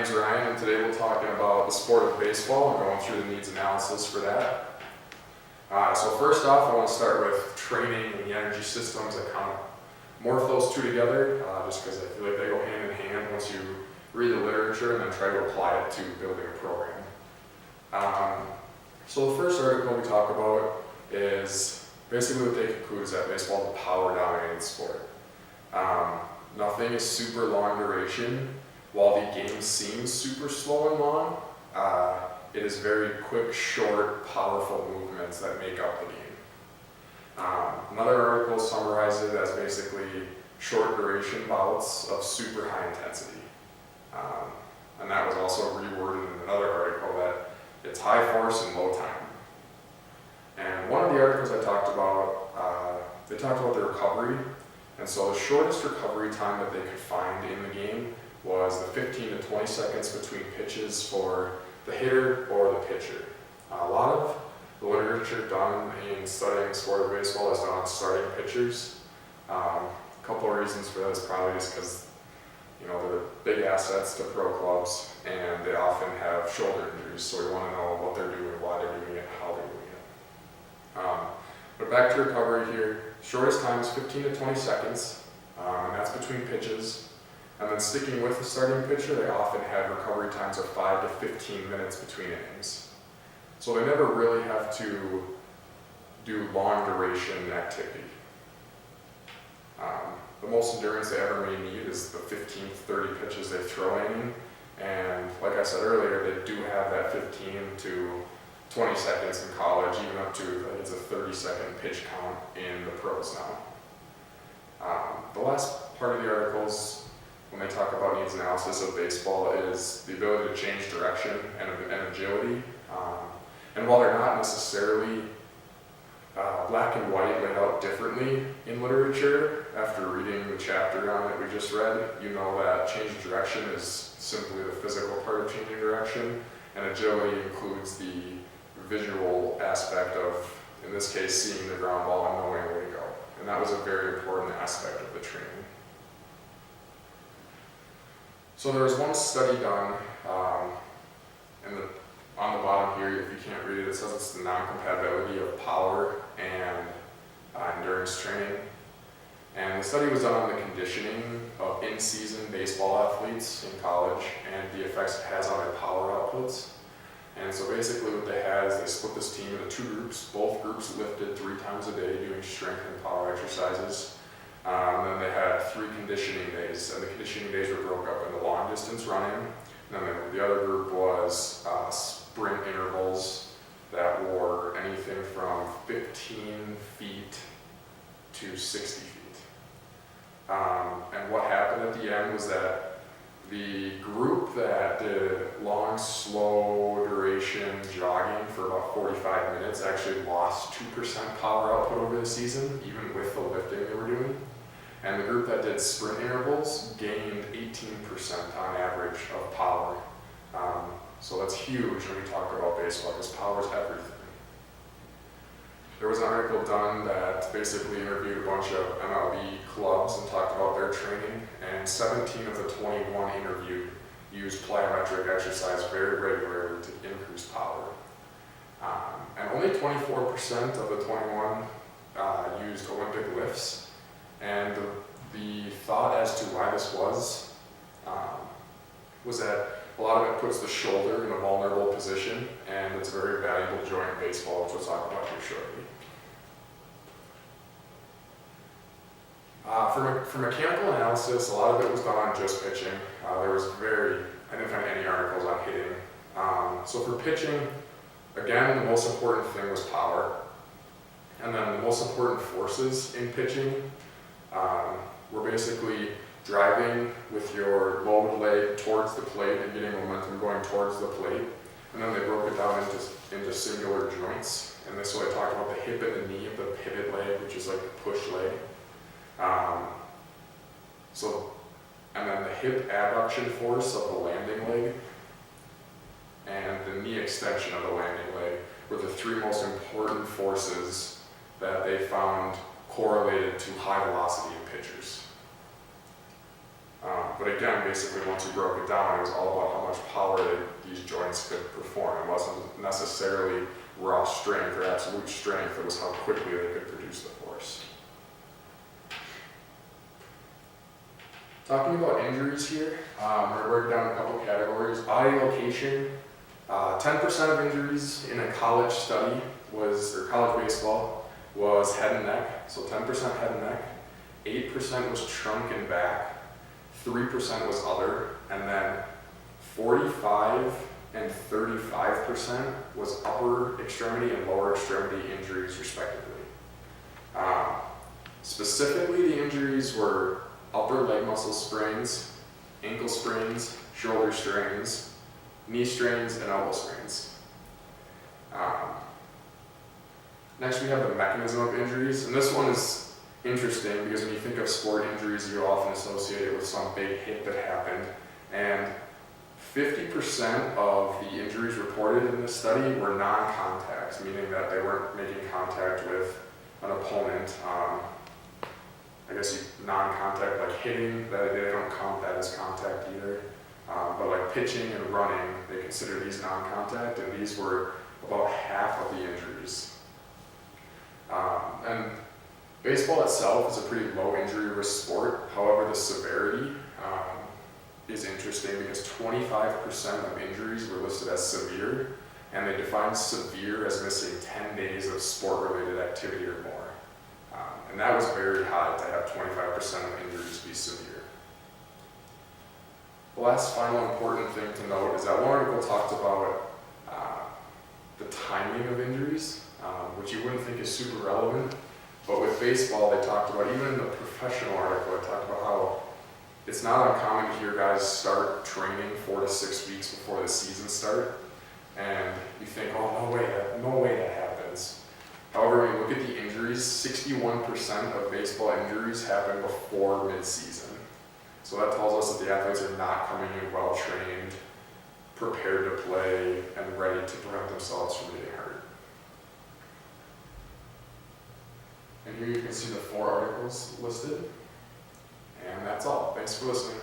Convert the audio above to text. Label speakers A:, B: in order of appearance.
A: name's Ryan, and today we're talking about the sport of baseball and going through the needs analysis for that. So first off, I want to start with training and the energy systems. I kind of morph those two together just because I feel like they go hand in hand once you read the literature and then try to apply it to building a program. So the first article we talk about is basically what they conclude is that baseball is a power-dominated sport. Nothing is super long duration. While the game seems super slow and long, it is very quick, short, powerful movements that make up the game. Another article summarizes it as basically short duration bouts of super high intensity. And that was also reworded in another article that it's high force and low time. And one of the articles I talked about, they talked about the recovery. And so the shortest recovery time that they could find in the game was the 15 to 20 seconds between pitches for the hitter or the pitcher. A lot of the literature done in studying the sport of baseball is done on starting pitchers. A couple of reasons for that is probably just because they're big assets to pro clubs and they often have shoulder injuries, so we want to know what they're doing, why they're doing it, how they're doing it. But back to recovery here, shortest time is 15 to 20 seconds, and that's between pitches. And then sticking with the starting pitcher, they often had recovery times of 5 to 15 minutes between innings. So they never really have to do long duration activity. The most endurance they ever may need is the 15 to 30 pitches they throw in. And like I said earlier, they do have that 15 to 20 seconds in college, even up to, I think it's a 30-second pitch count in the pros now. The last part of the articles, when they talk about needs analysis of baseball, is the ability to change direction and agility. And while they're not necessarily black and white laid out differently in literature, after reading the chapter on it we just read, you know that changing direction is simply the physical part of changing direction, and agility includes the visual aspect of, in this case, seeing the ground ball and knowing where to go. And that was a very important aspect of the training. So there was one study done, on the bottom here, if you can't read it, it says it's the non-compatibility of power and endurance training. And the study was done on the conditioning of in-season baseball athletes in college and the effects it has on their power outputs. And so basically what they had is they split this team into two groups. Both groups lifted 3 times a day doing strength and power exercises. And then they had 3 conditioning days, and the conditioning days were broke up into long distance running. And then the other group was sprint intervals that were anything from 15 feet to 60 feet. And what happened at the end was that the group that did long, slow duration jogging for about 45 minutes actually lost 2% power output over the season, even with the lifting they were doing. And the group that did sprint intervals gained 18% on average of power. So that's huge when we talk about baseball, because power is everything. There was an article done that basically interviewed a bunch of MLB clubs and talked about their training, and 17 of the 21 interviewed used plyometric exercise very regularly to increase power. And only 24% of the 21 used Olympic lifts. And the thought as to why this was that a lot of it puts the shoulder in a vulnerable position, and it's a very valuable joint in baseball, which we'll talk about here shortly. For mechanical analysis, a lot of it was done on just pitching. I didn't find any articles on hitting. So for pitching, again, the most important thing was power. And then the most important forces in pitching were basically driving with your lower leg towards the plate and getting momentum going towards the plate. And then they broke it down into singular joints. And this is what I talked about, the hip and the knee of the pivot leg, which is like the push leg. And then the hip abduction force of the landing leg and the knee extension of the landing leg were the 3 most important forces that they found correlated to high velocity in pitchers. But again, basically once you broke it down, it was all about how much power these joints could perform. It wasn't necessarily raw strength or absolute strength, it was how quickly they could produce the force. Talking about injuries here, we're going to break down a couple categories. Body location, 10% of injuries in a college study or college baseball was head and neck, so 10% head and neck, 8% was trunk and back, 3% was other, and then 45 and 35% was upper extremity and lower extremity injuries respectively. Specifically, the injuries were upper leg muscle sprains, ankle sprains, shoulder strains, knee strains, and elbow strains. Next, we have the mechanism of injuries, and this one is interesting because when you think of sport injuries, you often associate it with some big hit that happened, and 50% of the injuries reported in this study were non-contact, meaning that they weren't making contact with an opponent. I guess non-contact, like hitting, that they don't count that as contact either. But like pitching and running, they consider these non-contact, and these were about half of the injuries. And baseball itself is a pretty low injury risk sport. However, the severity is interesting because 25% of injuries were listed as severe, and they defined severe as missing 10 days of sport-related activity or more. And that was very high to have 25% of injuries be severe. The last final important thing to note is that one article talked about the timing of injuries, which you wouldn't think is super relevant, but with baseball they talked about, even in the professional article, it talked about how it's not uncommon to hear guys start training 4 to 6 weeks before the season starts, and you think, oh, no way that happens. However, when you look at the injuries, 61% of baseball injuries happen before mid-season. So that tells us that the athletes are not coming in well trained, prepared to play, and ready to prevent themselves from getting hurt. And here you can see the 4 articles listed. And that's all. Thanks for listening.